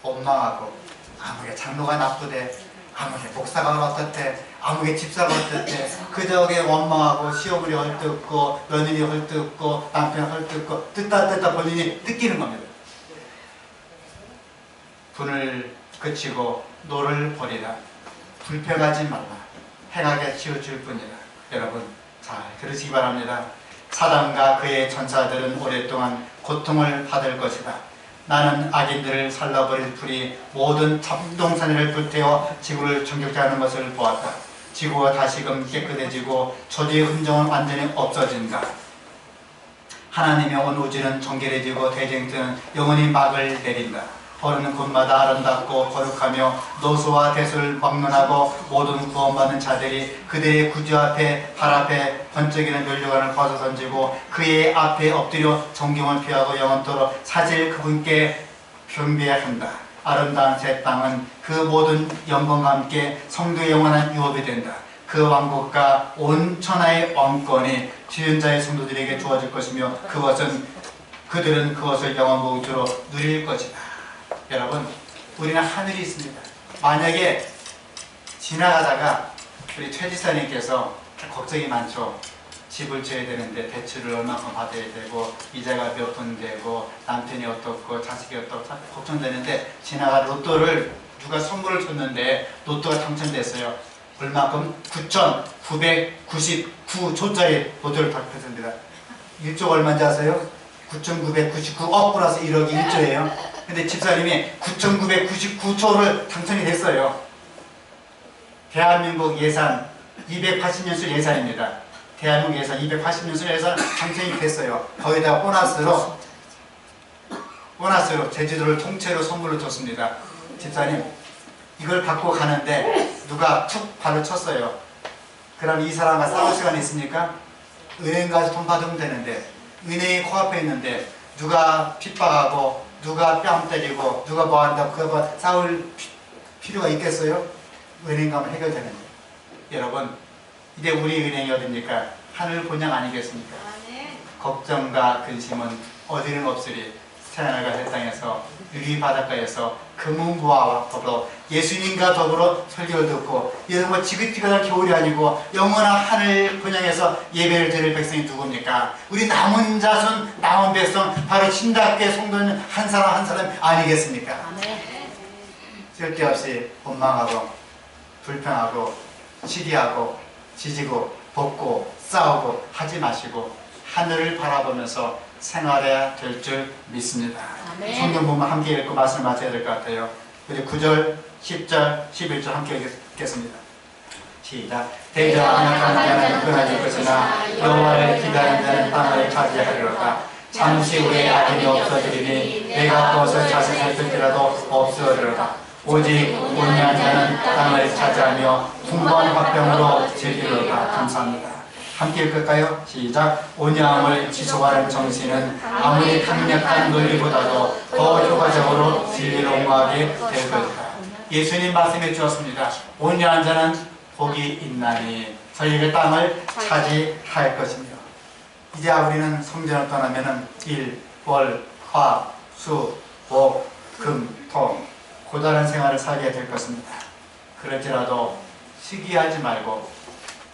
원망하고 아무게 장로가 나쁘대, 아무게 목사가 어떻대, 아무게 집사가 어떻대, 그저게 원망하고 시어머니 헐뜯고 며느리 헐뜯고 남편 헐뜯고 뜯다 본인이 느끼는 겁니다. 분을 그치고 노를 버리라. 불평하지 말라. 행하게 치우칠 뿐이라. 여러분 잘 들으시기 바랍니다. 사단과 그의 전사들은 오랫동안 고통을 받을 것이다. 나는 악인들을 살라버릴 풀이 모든 잡동사니를 불태워 지구를 정결케 하는 것을 보았다. 지구가 다시금 깨끗해지고 초대의 흔적은 완전히 없어진다. 하나님의 온 우주는 정결해지고 대쟁증은 영원히 막을 내린다. 보는 곳마다 아름답고 거룩하며 노소와 대수를 막론하고 모든 구원받는 자들이 그들의 구주 앞에 발 앞에 번쩍이는 면류관을 벗어 던지고 그의 앞에 엎드려 존경을 표하고 영원토록 사실 그분께 경배한다. 아름다운 새 땅은 그 모든 영광과 함께 성도의 영원한 유업이 된다. 그 왕국과 온 천하의 왕권이 주연자의 성도들에게 주어질 것이며 그들은 그것을 영원무주로 누릴 것이다. 여러분, 우리는 하늘이 있습니다. 만약에 지나가다가 우리 최 지사님께서 걱정이 많죠. 집을 지어야 되는데 대출을 얼마큼 받아야 되고 이자가 몇 푼 되고 남편이 어떻고 자식이 어떻고 걱정되는데 지나가 로또를 누가 선물을 줬는데 로또가 당첨됐어요. 얼마큼? 9,999조짜리 로또를 당첨했습니다. 1조 얼마인지 아세요? 9,999억 플러스 1억이 1조예요. 근데 집사님이 9,999조를 당첨이 됐어요. 대한민국 예산 280년술 예산입니다. 대한민국 예산 280년술 예산 당첨이 됐어요. 거기다가 보너스로 제주도를 통째로 선물로 줬습니다. 집사님 이걸 갖고 가는데 누가 툭 발을 쳤어요. 그럼 이 사람과 싸울 시간이 있습니까? 은행 가서 돈 받으면 되는데 은행이 코앞에 있는데 누가 핍박하고 누가 뺨 때리고 누가 뭐 한다고 그거 싸울 필요가 있겠어요? 은행 가면 해결되는데. 여러분 이제 우리 은행이 어딥니까? 하늘 본향 아니겠습니까? 걱정과 근심은 어디는 없으리 태어나가 새 땅에서 유리 바닷가에서 금은부와 더불어 예수님과 더불어 설교를 듣고 이런 거 지긋지긋한 겨울이 아니고 영원한 하늘 본향에서 예배를 드릴 백성이 누굽니까? 우리 남은 자손 남은 백성 바로 신답게 성도는 한 사람 한 사람 아니겠습니까? 쓸데없이 원망하고 불평하고 시기하고 지지고 볶고 싸우고 하지 마시고 하늘을 바라보면서 생활해야 될 줄 믿습니다. 성경 보면 함께 읽고 말씀을 마쳐야 될 것 같아요. 우리 9절, 10절, 11절 함께 읽겠습니다. 시작. 대저하며 강자는 끊어질 것이나 여호와를 기다리는 자는 땅을 차지하리로다. 잠시 후에 악인이 없어지리니 내가 그것을 자세히 살필지라도 없어지리로다. 오직 온유한 자는 땅을 차지하며 풍부한 화평으로 즐기리로다. 감사합니다. 함께 읽을까요? 시작. 온유함을 지속하는 정신은 아무리 강력한 논리보다도 더 효과적으로 진리로 옹호하게 될 것이다. 예수님 말씀해 주었습니다. 온유한 자는 복이 있나니 저희의 땅을 차지할 것이며. 이제 우리는 성전을 떠나면은 일, 월, 화, 수, 목, 금, 토 고단한 생활을 살게 될 것입니다. 그럴지라도 시기하지 말고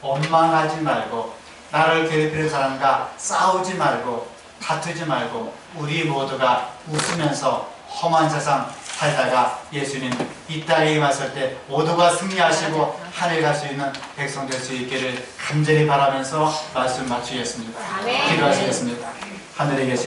원망하지 말고 나를 괴롭히는 사람과 싸우지 말고 다투지 말고 우리 모두가 웃으면서 험한 세상 살다가 예수님 이 땅에 왔을 때 모두가 승리하시고 하늘 갈 수 있는 백성 될 수 있기를 간절히 바라면서 말씀 마치겠습니다. 기도하시겠습니다. 하늘에 계신